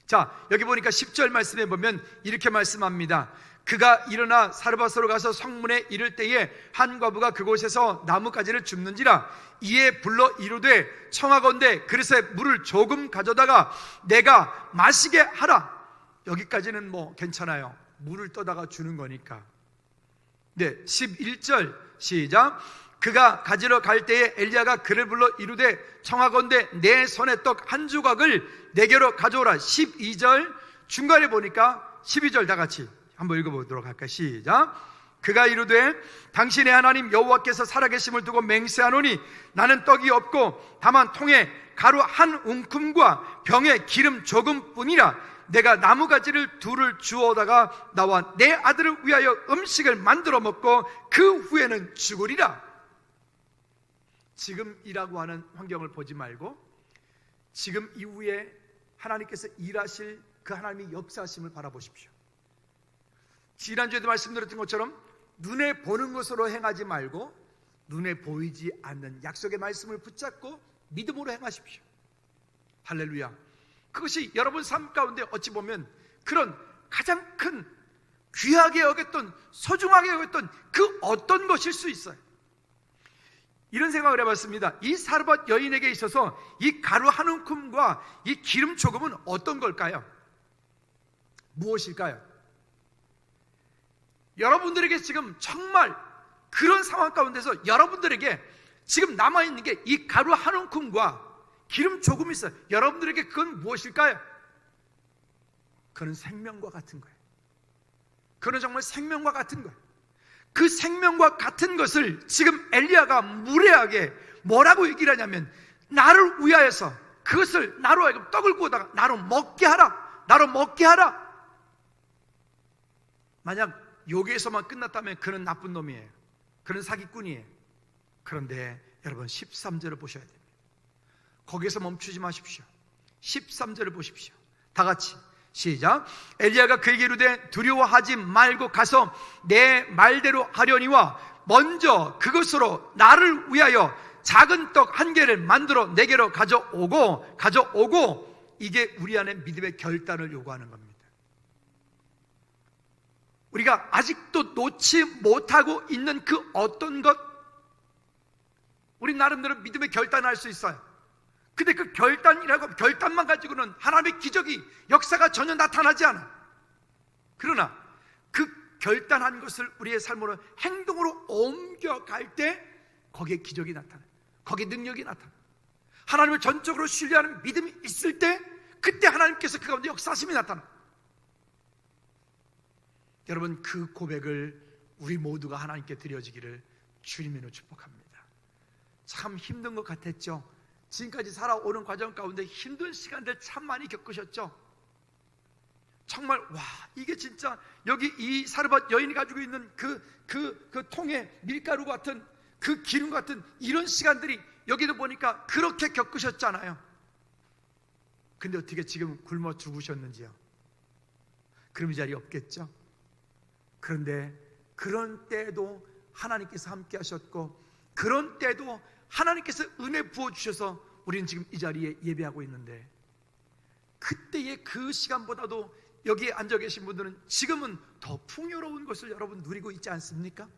자, 여기 보니까 10절 말씀에 보면 이렇게 말씀합니다. 그가 일어나 사르밧으로 가서 성문에 이를 때에 한 과부가 그곳에서 나뭇가지를 줍는지라. 이에 불러 이르되 청하건대 그릇에 물을 조금 가져다가 내가 마시게 하라. 여기까지는 뭐 괜찮아요. 물을 떠다가 주는 거니까. 네, 11절 시작. 그가 가지러 갈 때에 엘리야가 그를 불러 이르되 청하건대 내 손에 떡 한 조각을 내게로 가져오라. 12절 중간에 보니까 12절 다 같이 한번 읽어보도록 할까요? 시작. 그가 이르되 당신의 하나님 여호와께서 살아계심을 두고 맹세하노니 나는 떡이 없고 다만 통에 가루 한 움큼과 병에 기름 조금뿐이라. 내가 나무가지를 둘을 주워다가 나와 내 아들을 위하여 음식을 만들어 먹고 그 후에는 죽으리라. 지금이라고 하는 환경을 보지 말고 지금 이후에 하나님께서 일하실 그 하나님의 역사하심을 바라보십시오. 지난주에도 말씀드렸던 것처럼 눈에 보는 것으로 행하지 말고 눈에 보이지 않는 약속의 말씀을 붙잡고 믿음으로 행하십시오. 할렐루야. 그것이 여러분 삶 가운데 어찌 보면 그런 가장 큰 귀하게 여겼던 소중하게 여겼던 그 어떤 것일 수 있어요. 이런 생각을 해봤습니다. 이 사르밧 여인에게 있어서 이 가루 한 움큼과 이 기름 조금은 어떤 걸까요? 무엇일까요? 여러분들에게 지금 정말 그런 상황 가운데서 여러분들에게 지금 남아있는 게 이 가루 한 움큼과 기름 조금 있어요. 여러분들에게 그건 무엇일까요? 그건 생명과 같은 거예요. 그건 정말 생명과 같은 거예요. 그 생명과 같은 것을 지금 엘리야가 무례하게 뭐라고 얘기를 하냐면 나를 위하여서 그것을 나로 하여금 떡을 구워다가 나로 먹게 하라. 나로 먹게 하라. 만약 여기에서만 끝났다면 그는 나쁜 놈이에요. 그는 사기꾼이에요. 그런데 여러분 13절을 보셔야 됩니다. 거기에서 멈추지 마십시오. 13절을 보십시오. 다 같이 시작. 엘리야가 그에게 이르되 두려워하지 말고 가서 내 말대로 하려니와 먼저 그것으로 나를 위하여 작은 떡 한 개를 만들어 내게로 가져오고 이게 우리 안에 믿음의 결단을 요구하는 겁니다. 우리가 아직도 놓지 못하고 있는 그 어떤 것, 우리 나름대로 믿음의 결단을 할 수 있어요. 근데 그 결단만 가지고는 하나님의 기적이 역사가 전혀 나타나지 않아. 그러나 그 결단한 것을 우리의 삶으로 행동으로 옮겨갈 때 거기에 기적이 나타나요. 거기에 능력이 나타나요. 하나님을 전적으로 신뢰하는 믿음이 있을 때 그때 하나님께서 그 가운데 역사하심이 나타나요. 여러분 그 고백을 우리 모두가 하나님께 드려지기를 주님으로 축복합니다. 참 힘든 것 같았죠. 지금까지 살아오는 과정 가운데 힘든 시간들 참 많이 겪으셨죠. 정말 와 이게 진짜 여기 이 사르밧 여인이 가지고 있는 그 통에 밀가루 같은 그 기름 같은 이런 시간들이 여기도 보니까 그렇게 겪으셨잖아요. 근데 어떻게 지금 굶어 죽으셨는지요? 그럼 이 자리에 없겠죠. 그런데 그런 때도 하나님께서 함께 하셨고 그런 때도 하나님께서 은혜 부어주셔서 우리는 지금 이 자리에 예배하고 있는데 그때의 그 시간보다도 여기에 앉아 계신 분들은 지금은 더 풍요로운 것을 여러분 누리고 있지 않습니까?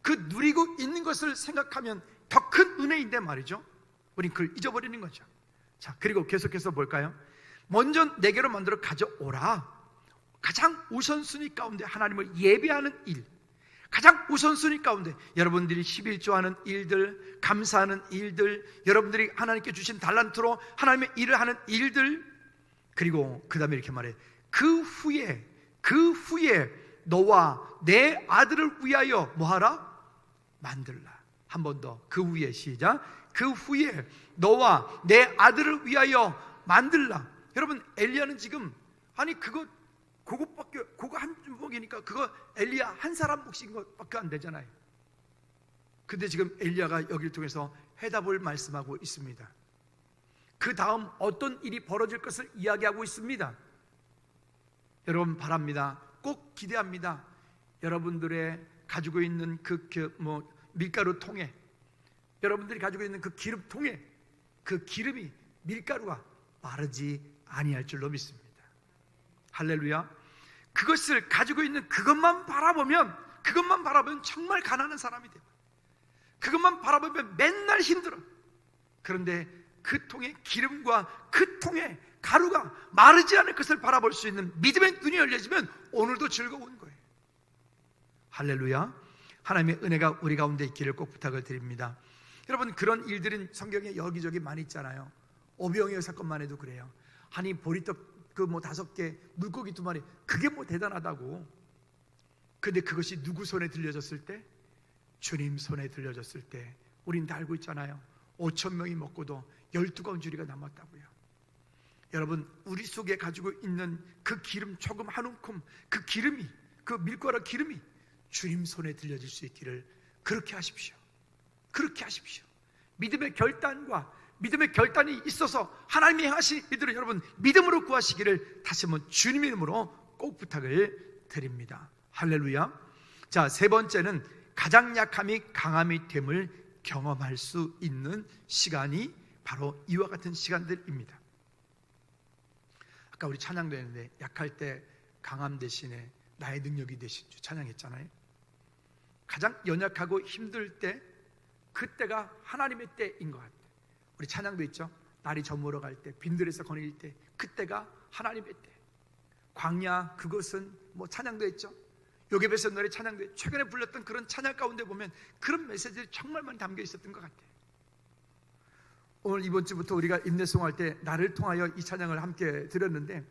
그 누리고 있는 것을 생각하면 더 큰 은혜인데 말이죠. 우린 그걸 잊어버리는 거죠. 자, 그리고 계속해서 볼까요? 먼저 내게로 만들어 가져오라. 가장 우선순위 가운데 하나님을 예배하는 일, 가장 우선순위 가운데 여러분들이 11조하는 일들, 감사하는 일들, 여러분들이 하나님께 주신 달란트로 하나님의 일을 하는 일들, 그리고 그 다음에 이렇게 말해. 그 후에 너와 내 아들을 위하여 뭐하라? 만들라. 한 번 더. 그 후에 시작. 그 후에 너와 내 아들을 위하여 만들라. 여러분 엘리야는 지금 아니 그거 한 주먹이니까 그거 엘리야 한 사람 몫인 것밖에 안 되잖아요. 근데 지금 엘리야가 여기를 통해서 해답을 말씀하고 있습니다. 그 다음 어떤 일이 벌어질 것을 이야기하고 있습니다. 여러분 바랍니다. 꼭 기대합니다. 여러분들의 가지고 있는 밀가루 통에, 여러분들이 가지고 있는 그 기름 통에 그 기름이 밀가루가 마르지 아니할 줄로 믿습니다. 할렐루야. 그것을 가지고 있는 그것만 바라보면 정말 가난한 사람이 돼요. 그것만 바라보면 맨날 힘들어. 그런데 그 통에 기름과 그 통에 가루가 마르지 않을 것을 바라볼 수 있는 믿음의 눈이 열려지면 오늘도 즐거운 거예요. 할렐루야. 하나님의 은혜가 우리 가운데 있기를 꼭 부탁을 드립니다. 여러분, 그런 일들은 성경에 여기저기 많이 있잖아요. 오병이어 사건만 해도 그래요. 아니 보리떡 그 5개, 물고기 2마리, 그게 뭐 대단하다고. 근데 그것이 누구 손에 들려졌을 때? 주님 손에 들려졌을 때 우린 다 알고 있잖아요. 5,000명이 먹고도 12광주리가 남았다고요. 여러분, 우리 속에 가지고 있는 그 기름 조금 한 움큼, 그 기름이, 그 밀가루 기름이 주님 손에 들려질 수 있기를 그렇게 하십시오. 그렇게 하십시오. 믿음의 결단이 있어서 하나님이 행하신 일들을 여러분 믿음으로 구하시기를 다시 한번 주님의 이름으로 꼭 부탁을 드립니다. 할렐루야. 자, 세 번째는 가장 약함이 강함이 됨을 경험할 수 있는 시간이 바로 이와 같은 시간들입니다. 아까 우리 찬양도 했는데 약할 때 강함 대신에 나의 능력이 되신 주 찬양했잖아요. 가장 연약하고 힘들 때 그때가 하나님의 때인 것 같아요. 우리 찬양도 있죠. 날이 저물어 갈 때, 빈들에서 거닐 때, 그때가 하나님의 때. 광야, 그것은 뭐 찬양도 했죠. 요괴배서 노래 찬양도 했죠. 최근에 불렀던 그런 찬양 가운데 보면 그런 메시지들이 정말 많이 담겨 있었던 것 같아요. 오늘 이번 주부터 우리가 임내송할 때 나를 통하여 이 찬양을 함께 드렸는데,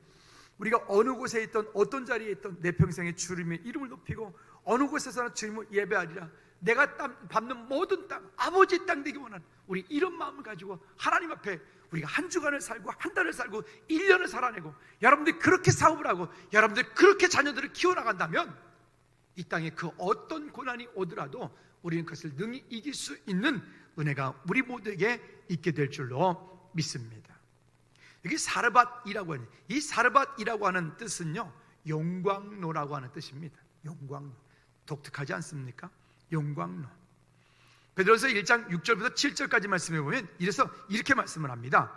우리가 어느 곳에 있던 어떤 자리에 있던 내 평생에 주님의 이름을 높이고 어느 곳에서나 주님을 예배하리라. 내가 밟는 모든 땅, 아버지의 땅 되기 원하는 우리 이런 마음을 가지고 하나님 앞에 우리가 한 주간을 살고 한 달을 살고 1년을 살아내고 여러분들이 그렇게 사업을 하고 여러분들이 그렇게 자녀들을 키워나간다면 이 땅에 그 어떤 고난이 오더라도 우리는 그것을 능히 이길 수 있는 은혜가 우리 모두에게 있게 될 줄로 믿습니다. 여기 사르밧이라고 하는, 이 사르밧이라고 하는 뜻은요 용광로라고 하는 뜻입니다. 용광로, 독특하지 않습니까? 용광로. 베드로서 1장 6절부터 7절까지 말씀해 보면 이렇게 말씀을 합니다.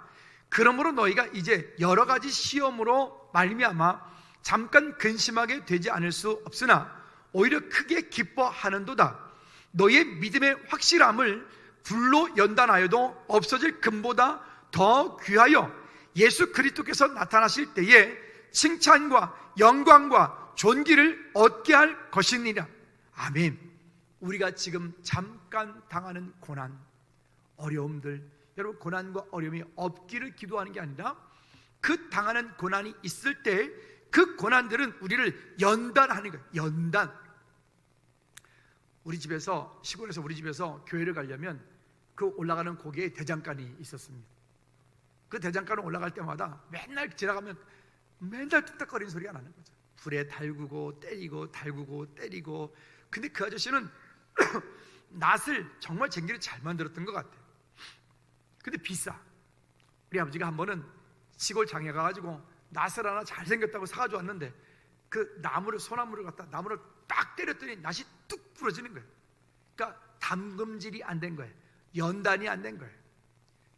그러므로 너희가 이제 여러 가지 시험으로 말미암아 잠깐 근심하게 되지 않을 수 없으나 오히려 크게 기뻐하는도다. 너희의 믿음의 확실함을 불로 연단하여도 없어질 금보다 더 귀하여 예수 그리스도께서 나타나실 때에 칭찬과 영광과 존귀를 얻게 할 것이니라. 아멘. 우리가 지금 잠깐 당하는 고난, 어려움들, 여러분 고난과 어려움이 없기를 기도하는 게 아니라 그 당하는 고난이 있을 때 그 고난들은 우리를 연단하는 거예요. 연단. 우리 집에서, 시골에서 우리 집에서 교회를 가려면 그 올라가는 고개에 대장간이 있었습니다. 그 대장간을 올라갈 때마다 맨날 지나가면 맨날 뚝딱거리는 소리가 나는 거죠. 불에 달구고 때리고 달구고 때리고. 근데 그 아저씨는 낫을 정말 쟁기를 잘 만들었던 것 같아요. 근데 비싸. 우리 아버지가 한 번은 시골 장에 가가지고 낫을 하나 잘생겼다고 사가지고 왔는데 그 소나무를 갖다 나무를 딱 때렸더니 낫이 뚝 부러지는 거예요. 그러니까 담금질이 안 된 거예요. 연단이 안 된 거예요.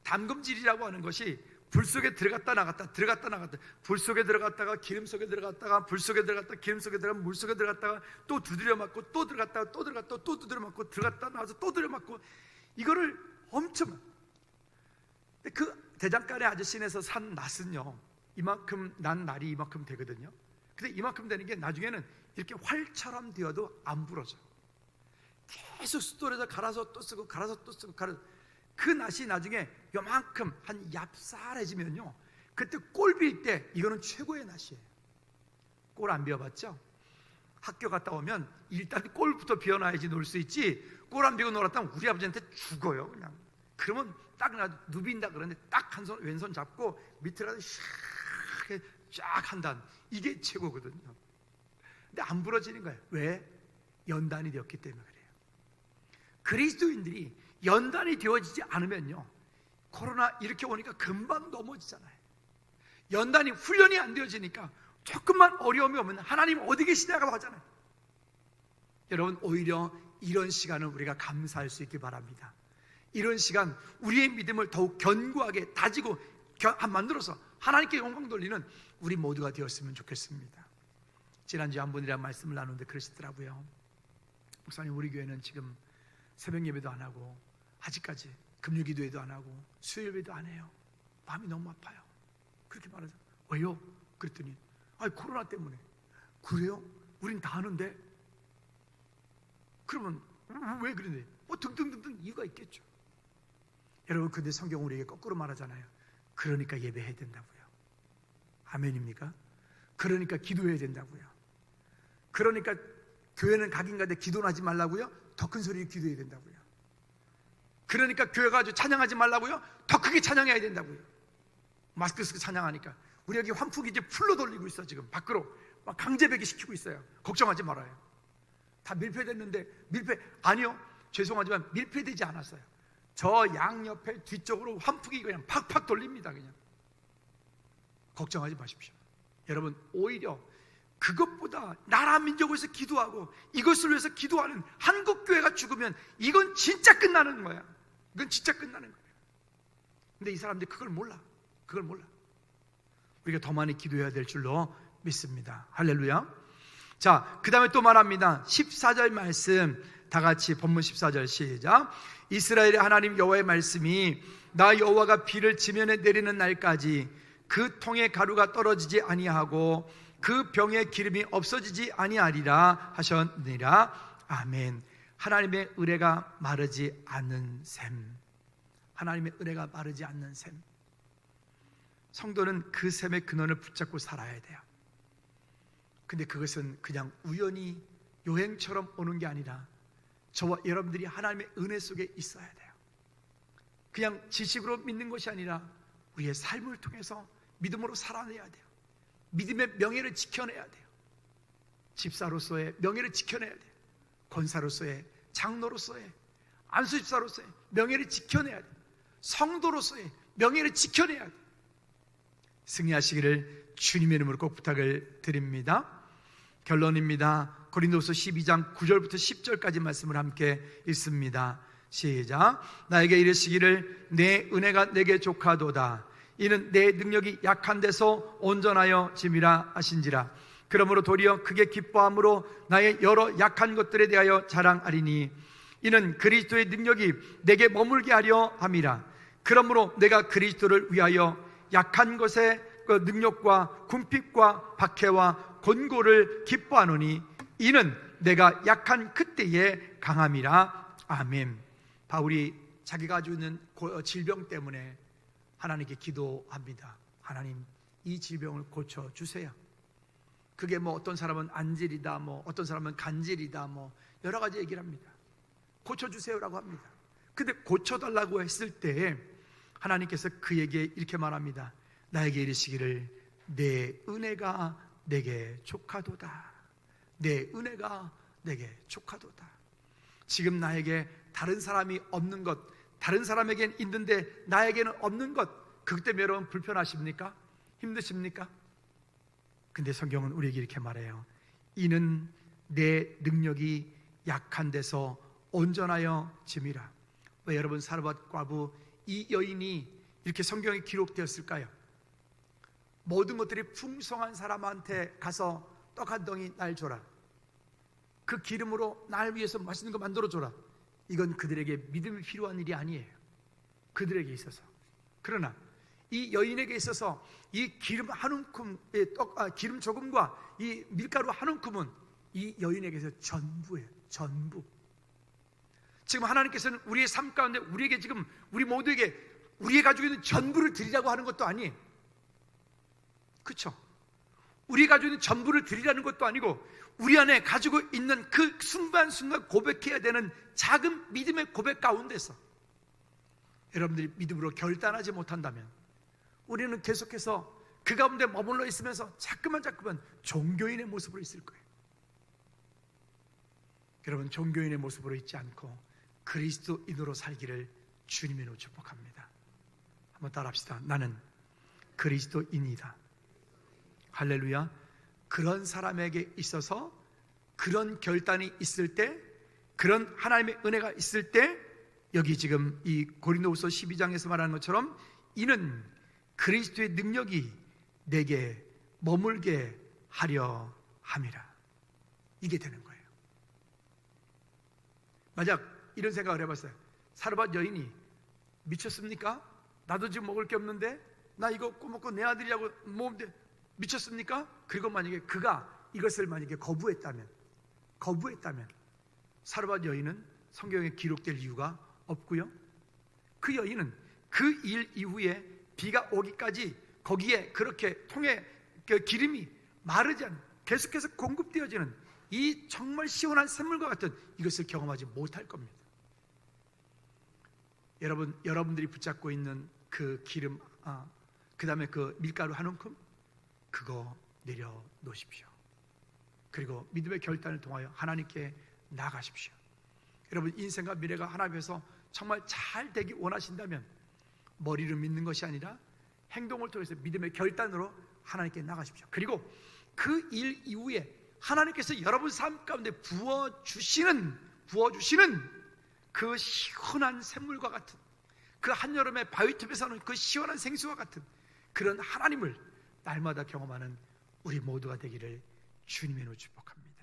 담금질이라고 하는 것이 불 속에 들어갔다 나갔다 들어갔다 나갔다, 불 속에 들어갔다가 기름 속에 들어갔다가 불 속에 들어갔다가 기름 속에 들어갔다가 물 속에 들어갔다가 또 두드려 맞고 또 들어갔다가 또 들어갔다가 또 두드려 맞고 들어갔다 나와서 또 두드려 맞고, 이거를 엄청. 그 대장간의 아저씨네에서 산 낫은요 이만큼 난 날이 이만큼 되거든요. 근데 이만큼 되는 게 나중에는 이렇게 활처럼 되어도 안 부러져. 계속 숫돌에서 갈아서 또 쓰고 갈아서 또 쓰고 갈아서. 그 낫이 나중에 요만큼 한 얍쌀해지면요 그때 꼴 빌 때 이거는 최고의 낫이에요. 꼴 안 비워봤죠? 학교 갔다 오면 일단 꼴부터 비워놔야지 놀 수 있지, 꼴 안 비워 놀았다면 우리 아버지한테 죽어요 그냥. 그러면 딱 누빈다 그러는데 딱 한 손 왼손 잡고 밑으로 샥 쫙 한단, 이게 최고거든요. 근데 안 부러지는 거예요. 왜? 연단이 되었기 때문에 그래요. 그리스도인들이 연단이 되어지지 않으면요 코로나 이렇게 오니까 금방 넘어지잖아요. 연단이 훈련이 안 되어지니까 조금만 어려움이 오면 하나님 어디 계시냐고 하잖아요. 여러분, 오히려 이런 시간을 우리가 감사할 수 있길 바랍니다. 이런 시간 우리의 믿음을 더욱 견고하게 다지고 만들어서 하나님께 영광 돌리는 우리 모두가 되었으면 좋겠습니다. 지난주에 한 분이랑 말씀을 나누는데 그러시더라고요. 목사님, 우리 교회는 지금 새벽 예배도 안 하고 아직까지 금요기도회도 안 하고 수요일배도 안 해요. 마음이 너무 아파요. 그렇게 말하죠. 왜요? 그랬더니 코로나 때문에. 그래요? 우린 다 하는데. 그러면 왜 그러는데? 등등등등 이유가 있겠죠. 여러분, 근데 성경은 우리에게 거꾸로 말하잖아요. 그러니까 예배해야 된다고요. 아멘입니까? 그러니까 기도해야 된다고요. 그러니까 교회는 가긴 가되 기도는 하지 말라고요. 더 큰 소리로 기도해야 된다고요. 그러니까 교회 가서 찬양하지 말라고요. 더 크게 찬양해야 된다고요. 마스크 쓰고 찬양하니까 우리 여기 환풍기 이제 풀로 돌리고 있어. 지금 밖으로 막 강제배기 시키고 있어요. 걱정하지 말아요. 다 밀폐됐는데 아니요, 죄송하지만 밀폐되지 않았어요. 저 양옆에 뒤쪽으로 환풍기 그냥 팍팍 돌립니다. 그냥 걱정하지 마십시오. 여러분, 오히려 그것보다 나라 민족을 위해서 기도하고 이것을 위해서 기도하는 한국교회가 죽으면 이건 진짜 끝나는 거야. 이건 진짜 끝나는 거야. 근데 이 사람들이 그걸 몰라. 우리가 더 많이 기도해야 될 줄로 믿습니다. 할렐루야. 자, 그 다음에 또 말합니다. 14절 말씀 다 같이 본문 14절 시작. 이스라엘의 하나님 여호와의 말씀이 나 여호와가 비를 지면에 내리는 날까지 그 통에 가루가 떨어지지 아니하고 그 병에 기름이 없어지지 아니하리라 하셨느니라. 아멘. 하나님의 은혜가 마르지 않는 셈. 하나님의 은혜가 마르지 않는 셈. 성도는 그 셈의 근원을 붙잡고 살아야 돼요. 근데 그것은 그냥 우연히 요행처럼 오는 게 아니라 저와 여러분들이 하나님의 은혜 속에 있어야 돼요. 그냥 지식으로 믿는 것이 아니라 우리의 삶을 통해서 믿음으로 살아내야 돼요. 믿음의 명예를 지켜내야 돼요. 집사로서의 명예를 지켜내야 돼요. 권사로서의, 장로로서의, 안수집사로서의 명예를 지켜내야 돼요. 성도로서의 명예를 지켜내야 돼요. 승리하시기를 주님의 이름으로 꼭 부탁을 드립니다. 결론입니다. 고린도후서 12장 9절부터 10절까지 말씀을 함께 읽습니다. 시작. 나에게 이르시기를 내 은혜가 내게 족하도다. 이는 내 능력이 약한 데서 온전하여 짐이라 하신지라. 그러므로 도리어 크게 기뻐함으로 나의 여러 약한 것들에 대하여 자랑하리니 이는 그리스도의 능력이 내게 머물게 하려 함이라. 그러므로 내가 그리스도를 위하여 약한 것의 그 능력과 궁핍과 박해와 곤고를 기뻐하노니 이는 내가 약한 그때의 강함이라. 아멘. 바울이 자기가 가지고 있는 질병 때문에 하나님께 기도합니다. 하나님, 이 질병을 고쳐주세요. 그게 뭐 어떤 사람은 안질이다, 뭐 어떤 사람은 간질이다, 뭐 여러 가지 얘기를 합니다. 고쳐주세요라고 합니다. 근데 고쳐달라고 했을 때 하나님께서 그에게 이렇게 말합니다. 나에게 이르시기를 내 은혜가 내게 족하도다. 내 은혜가 내게 족하도다. 지금 나에게 다른 사람이 없는 것, 다른 사람에겐 있는데 나에게는 없는 것, 그것 때문에 여러분 불편하십니까? 힘드십니까? 근데 성경은 우리에게 이렇게 말해요. 이는 내 능력이 약한 데서 온전하여 짐이라. 왜 여러분 사르밧 과부 이 여인이 이렇게 성경에 기록되었을까요? 모든 것들이 풍성한 사람한테 가서 떡 한 덩이 날 줘라. 그 기름으로 날 위해서 맛있는 거 만들어 줘라. 이건 그들에게 믿음이 필요한 일이 아니에요. 그들에게 있어서. 그러나 이 여인에게 있어서 이 기름 한 움큼, 기름 조금과 이 밀가루 한 움큼은 이 여인에게서 전부예요. 전부. 지금 하나님께서는 우리의 삶 가운데 우리에게 지금 우리 모두에게 우리가 가지고 있는 전부를 드리라고 하는 것도 아니에요. 그렇죠? 우리가 가지고 있는 전부를 드리라는 것도 아니고 우리 안에 가지고 있는 그 순간순간 고백해야 되는 작은 믿음의 고백 가운데서 여러분들이 믿음으로 결단하지 못한다면 우리는 계속해서 그 가운데 머물러 있으면서 자꾸만 종교인의 모습으로 있을 거예요. 여러분, 종교인의 모습으로 있지 않고 그리스도인으로 살기를 주님의 이름으로 축복합니다. 한번 따라합시다. 나는 그리스도인이다. 할렐루야. 그런 사람에게 있어서 그런 결단이 있을 때, 그런 하나님의 은혜가 있을 때, 여기 지금 이 고린도후서 12장에서 말하는 것처럼 이는 그리스도의 능력이 내게 머물게 하려 함이라. 이게 되는 거예요. 만약 이런 생각을 해봤어요. 사르밧 여인이 미쳤습니까? 나도 지금 먹을 게 없는데 나 이거 꼬먹고 내 아들이라고 먹는데 미쳤습니까? 그리고 만약에 그가 이것을 만약에 거부했다면 사르밧 여인은 성경에 기록될 이유가 없고요. 그 여인은 그 일 이후에 비가 오기까지 거기에 그렇게 통에 그 기름이 마르지 않는, 계속해서 공급되어지는 이 정말 시원한 샘물과 같은 이것을 경험하지 못할 겁니다. 여러분들이 붙잡고 있는 그 기름, 그 다음에 그 밀가루 한 움큼, 그거 내려놓으십시오. 그리고 믿음의 결단을 통하여 하나님께 나아가십시오. 여러분, 인생과 미래가 하나님께서 정말 잘 되기 원하신다면 머리로 믿는 것이 아니라 행동을 통해서 믿음의 결단으로 하나님께 나가십시오. 그리고 그 일 이후에 하나님께서 여러분 삶 가운데 부어주시는 그 시원한 샘물과 같은, 그 한여름의 바위톱에서 나오는 그 시원한 생수와 같은 그런 하나님을 날마다 경험하는 우리 모두가 되기를 주님의 이름으로 축복합니다.